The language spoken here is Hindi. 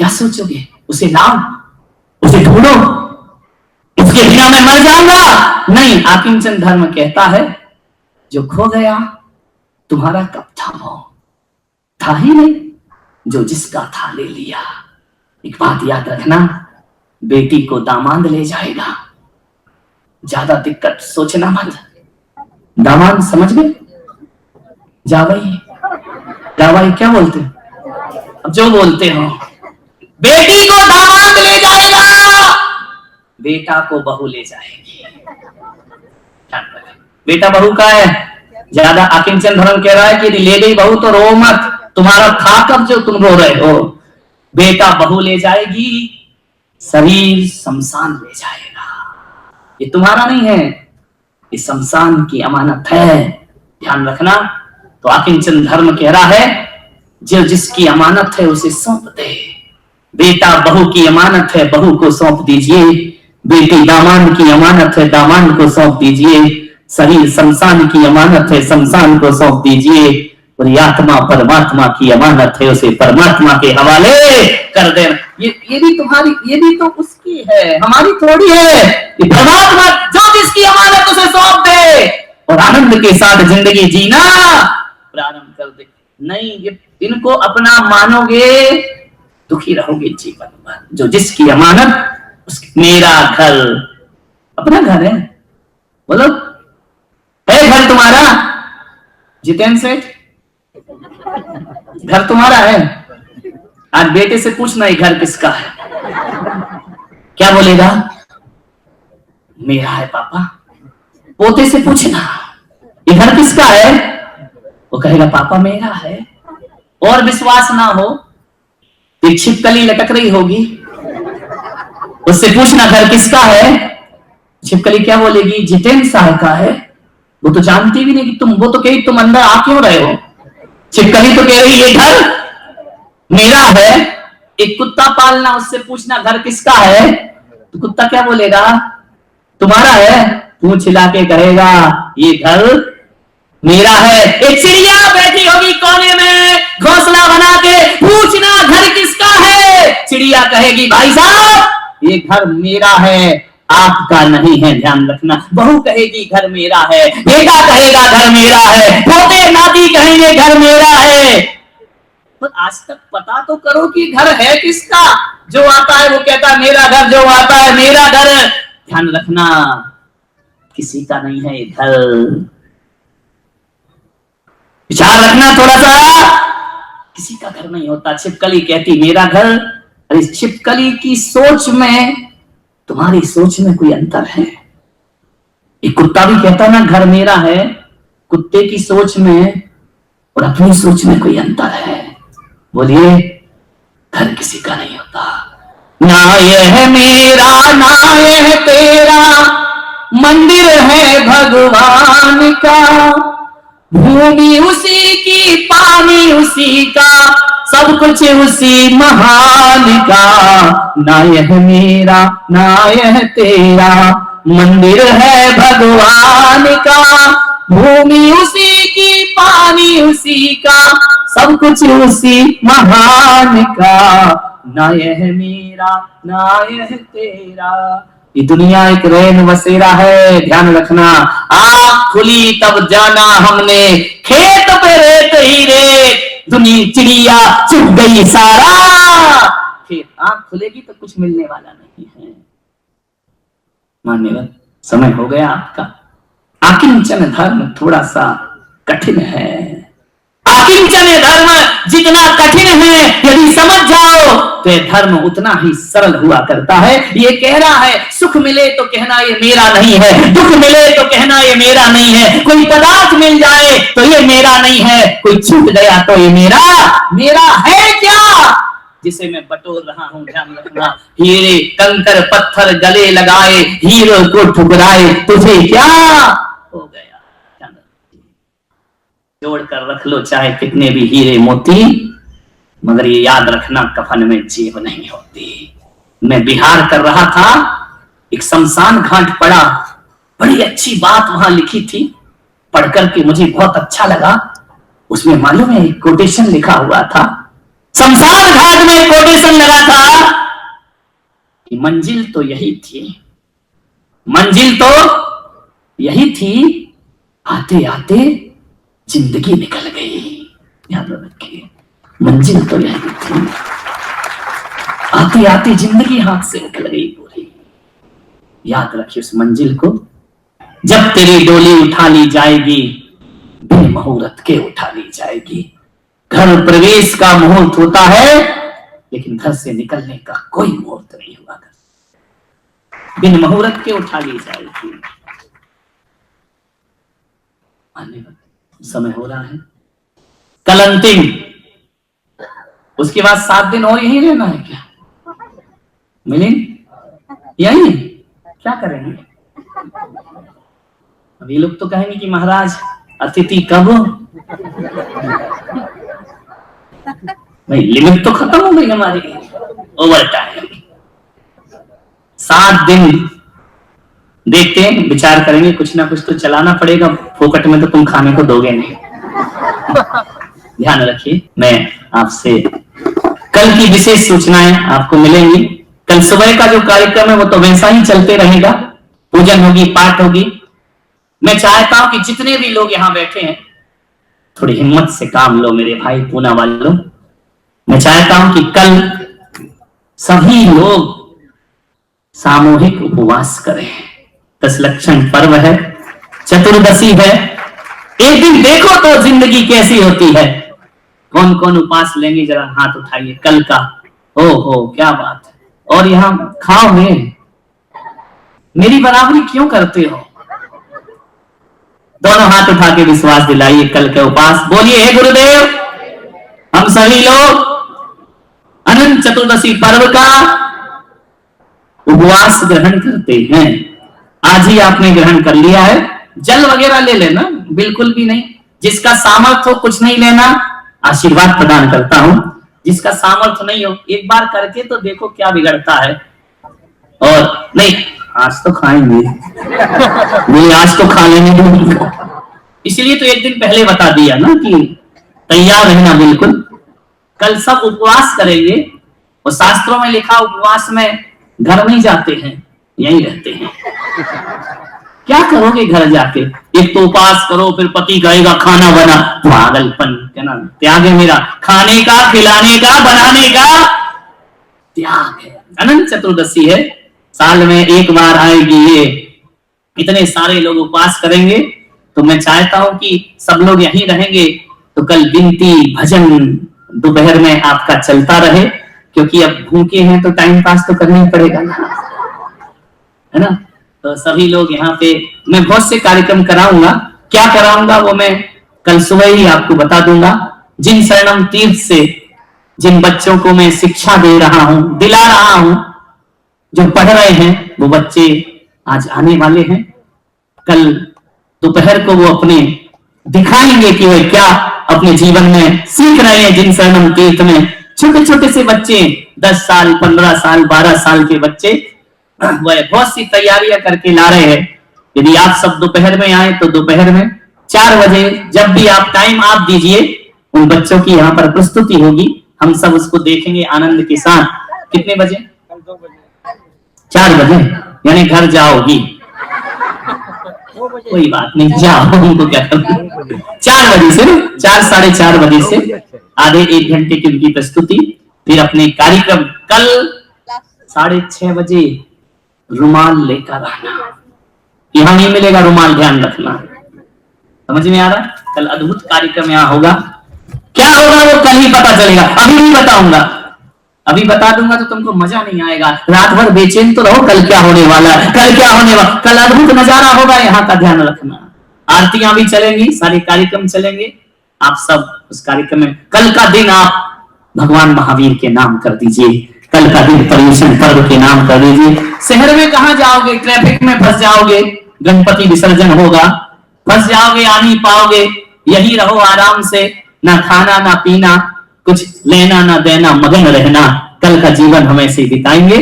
क्या सोचोगे? उसे लाओ, उसे ढूंढो, उसके बिना मैं मर जाऊंगा। नहीं, आकिंचन धर्म कहता है जो खो गया तुम्हारा कब था, वो था ही नहीं, जो जिसका था ले लिया। एक बात याद रखना, बेटी को दामाद ले जाएगा, ज्यादा दिक्कत सोचना मत। दामाद समझ गए? जावाई, जावाई क्या बोलते? अब जो बोलते हो, बेटी को दामाद ले जाएगा, बेटा को बहू ले जाएगी। बेटा बहू का है ज्यादा। आकिंचन धर्म कह रहा है कि ले गई बहू तो रो मत, तुम्हारा था कब जो तुम रो रहे हो। बेटा बहू ले जाएगी, शरीर शमशान ले जाएगा। ये तुम्हारा नहीं है, ये शमशान की अमानत है, ध्यान रखना। तो आकिंचन धर्म कह रहा है जो जिसकी अमानत है उसे सौंप दे। बेटा बहू की अमानत है, बहू को सौंप दीजिए। बेटी दामाद की अमानत है, दामाद को सौंप दीजिए। शरीर शमशान की अमानत है, शमशान को सौंप दीजिए। और ये आत्मा परमात्मा की अमानत है, उसे परमात्मा के हवाले कर देना। ये भी तुम्हारी, ये भी तो उसकी है, हमारी थोड़ी है। ये परमात्मा जो जिसकी अमानत उसे सौंप दे और आनंद के साथ जिंदगी जीना प्रारंभ कर दे। नहीं, ये इनको अपना मानोगे दुखी रहोगे जीवन भर। जो जिसकी अमानत, मेरा घर, अपना घर है, बोलो है घर तुम्हारा? जितेंद्र सेठ, घर तुम्हारा है? आज बेटे से पूछना ये घर किसका है, क्या बोलेगा? मेरा है पापा। पोते से पूछना ये घर किसका है, वो कहेगा पापा मेरा है। और विश्वास ना हो, एक छिपकली लटक रही होगी, उससे पूछना घर किसका है, छिपकली क्या बोलेगी? जितेंद्र साहब का है। वो तो जानती भी नहीं कि तुम, वो तो कही तुम अंदर आ क्यों रहे हो। छिपकली तो कह रही ये घर मेरा है। एक कुत्ता पालना, उससे पूछना घर किसका है, तो कुत्ता क्या बोलेगा? तुम्हारा है। पूंछ हिला के कहेगा ये घर मेरा है। एक चिड़िया बैठी होगी कोने में घोंसला बना के, पूछना घर किसका है, चिड़िया कहेगी भाई साहब ये घर मेरा है, आपका नहीं है, ध्यान रखना। बहू कहेगी घर मेरा है, बेटा कहेगा घर मेरा है, पोते नाती कहेंगे घर मेरा है। पर आज तक पता तो करो कि घर है किसका। जो आता है वो कहता है मेरा घर, जो आता है मेरा घर। ध्यान रखना, किसी का नहीं है ये घर। विचार रखना थोड़ा सा, किसी का घर नहीं होता। छिपकली कहती मेरा घर। अरे छिपकली की सोच में तुम्हारी सोच में कोई अंतर है। एक कुत्ता भी कहता ना घर मेरा है, कुत्ते की सोच में और अपनी सोच में कोई अंतर है। बोलिए, घर किसी का नहीं होता। ना यह मेरा ना यह तेरा, मंदिर है भगवान का, भूमि उसी की पानी उसी का, सब कुछ उसी महान का। ना यह मेरा ना यह तेरा, मंदिर है भगवान का, भूमि उसी की पानी उसी का, सब कुछ उसी महान का। ना यह मेरा ना यह तेरा। ये दुनिया एक रैन बसेरा है, ध्यान रखना। आँख खुली तब जाना हमने, खेत पे रेत ही रेत, दुनिया चिड़िया चुप गई सारा। फिर आँख खुलेगी तो कुछ मिलने वाला नहीं है। मान्यवर, समय हो गया आपका। आकिंचन धर्म थोड़ा सा कठिन है। आकिंचन धर्म जितना कठिन है, यदि समझ जाओ तो धर्म उतना ही सरल हुआ करता है। ये कह रहा है सुख मिले तो कहना ये मेरा नहीं है, दुख मिले तो कहना ये मेरा नहीं है, कोई पदार्थ मिल जाए तो ये मेरा नहीं है, कोई छूट गया तो ये मेरा है क्या जिसे मैं बटोर रहा हूं। ध्यान रखना, हीरे कंकर पत्थर गले लगाए, हीरो को ठुकराए, तुझे क्या हो गया। जोड़ कर रख लो चाहे कितने भी हीरे मोती, मगर ये याद रखना कफन में जेब नहीं होती। मैं बिहार कर रहा था, एक शमशान घाट पड़ा, बड़ी अच्छी बात वहां लिखी थी, पढ़कर के मुझे बहुत अच्छा लगा। उसमें मालूम है एक कोटेशन लिखा हुआ था, शमशान घाट में कोटेशन लगा था, मंजिल तो यही थी, मंजिल तो यही थी, आते आते जिंदगी निकल गई। याद रखिए, मंजिल तो यही थी, आते आते जिंदगी हाथ से निकल गई पूरी। याद रखिए उस मंजिल को। जब तेरी डोली उठा ली जाएगी, बेमुहूर्त के उठा ली जाएगी। घर प्रवेश का मुहूर्त होता है, लेकिन घर से निकलने का कोई मुहूर्त नहीं हुआ। बिन मुहूर्त के उठा ली जाएगी। समय हो रहा है, कल अंतिम, उसके बाद 7 दिन और यही रहना है क्या? मिलेंगे यही, क्या करेंगे? अब ये लोग तो कहेंगे कि महाराज अतिथि कब? भाई लिमिट तो खत्म हो गई हमारी, ओवर टाइम। 7 दिन देखते हैं, विचार करेंगे, कुछ ना कुछ तो चलाना पड़ेगा, फोकट में तो तुम खाने को दोगे नहीं। ध्यान रखिए, मैं आपसे कल की विशेष सूचनाएं आपको मिलेंगी। कल सुबह का जो कार्यक्रम है वो तो वैसा ही चलते रहेगा, पूजन होगी, पाठ होगी। मैं चाहता हूं कि जितने भी लोग यहां बैठे हैं थोड़ी हिम्मत से काम लो मेरे भाई पूना वालों। मैं चाहता हूं कि कल सभी लोग सामूहिक उपवास करें। 10 लक्षण पर्व है, चतुर्दशी है। एक दिन देखो तो जिंदगी कैसी होती है। कौन कौन उपवास लेंगे जरा हाथ उठाइए कल का। हो क्या बात है। और यहां खाओगे, मेरी बराबरी क्यों करते हो? दोनों हाथ उठा के विश्वास दिलाइए कल के उपवास। बोलिए हे गुरुदेव, हम सभी लोग अनंत चतुर्दशी पर्व का उपवास ग्रहण करते हैं। आज ही आपने ग्रहण कर लिया है, जल वगैरह ले लेना, बिल्कुल भी नहीं। जिसका सामर्थ्य हो कुछ नहीं लेना, आशीर्वाद प्रदान करता हूं। जिसका सामर्थ्य नहीं हो एक बार करके तो देखो क्या बिगड़ता है। और नहीं, आज तो खाएंगे, नहीं आज तो खा लेंगे। इसलिए तो एक दिन पहले बता दिया ना कि तैयार रहना बिल्कुल। कल सब उपवास करेंगे, और शास्त्रों में लिखा उपवास में घर नहीं जाते हैं, यहीं रहते हैं। क्या करोगे घर जाके? एक तो उपवास करो, फिर पति कहेगा खाना बना, पागलपन है ना। त्याग है मेरा, खाने का, खिलाने का, बनाने का त्याग है। अनंत चतुर्दशी है, साल में एक बार आएगी ये। इतने सारे लोग उपवास करेंगे, तो मैं चाहता हूं कि सब लोग यहीं रहेंगे। तो कल गिनती भजन दोपहर में आपका चलता रहे, क्योंकि अब भूखे हैं तो टाइम पास तो करना ही पड़ेगा ना, है ना। तो सभी लोग यहाँ पे, मैं बहुत से कार्यक्रम कराऊंगा। क्या कराऊंगा वो मैं कल सुबह ही आपको बता दूंगा। जिन शरणम तीर्थ से जिन बच्चों को मैं शिक्षा दे रहा हूं, दिला रहा हूं, जो पढ़ रहे हैं वो बच्चे आज आने वाले हैं। कल दोपहर को वो अपने दिखाएंगे कि वे क्या अपने जीवन में सीख रहे हैं। जिन शरणम तीर्थ में छोटे छोटे से बच्चे, 10 साल, 15 साल, 12 साल के बच्चे, वह बहुत सी तैयारियां करके ला रहे हैं। यदि आप सब दोपहर में आए तो दोपहर में 4 बजे, जब भी आप टाइम आप दीजिए, उन बच्चों की यहाँ पर प्रस्तुति होगी, हम सब उसको देखेंगे आनंद के साथ। कितने बजे? 4 बजे, यानी घर जाओगी? कोई बात नहीं, जाओ, उनको क्या करना। 4 बजे से, 4 साढ़े 4 बजे से आधे 1 घंटे की उनकी प्रस्तुति। फिर अपने कार्यक्रम कल 6:30 बजे रुमाल लेकर आना। यहां नहीं मिलेगा रुमाल, ध्यान रखना। समझ में आ रहा? कल अद्भुत कार्यक्रम यहाँ होगा। क्या होगा वो कल ही पता चलेगा, अभी नहीं बताऊंगा। अभी बता दूंगा तो तुमको मजा नहीं आएगा, रात भर बेचैन तो रहो। कल क्या होने वाला है, कल क्या होने वाला, कल अद्भुत नजारा होगा यहाँ का, ध्यान रखना। आरतियां भी चलेंगी, सारे कार्यक्रम चलेंगे। आप सब उस कार्यक्रम में, कल का दिन आप भगवान महावीर के नाम कर दीजिए। कल का दिन पर्युषण पर्व के नाम कर दीजिए। शहर में कहां जाओगे, ट्रैफिक में फंस जाओगे, गणपति विसर्जन होगा, फंस जाओगे, आ नहीं पाओगे। यही रहो आराम से, ना खाना ना पीना, कुछ लेना ना देना, मगन रहना। कल का जीवन हम ऐसे बिताएंगे।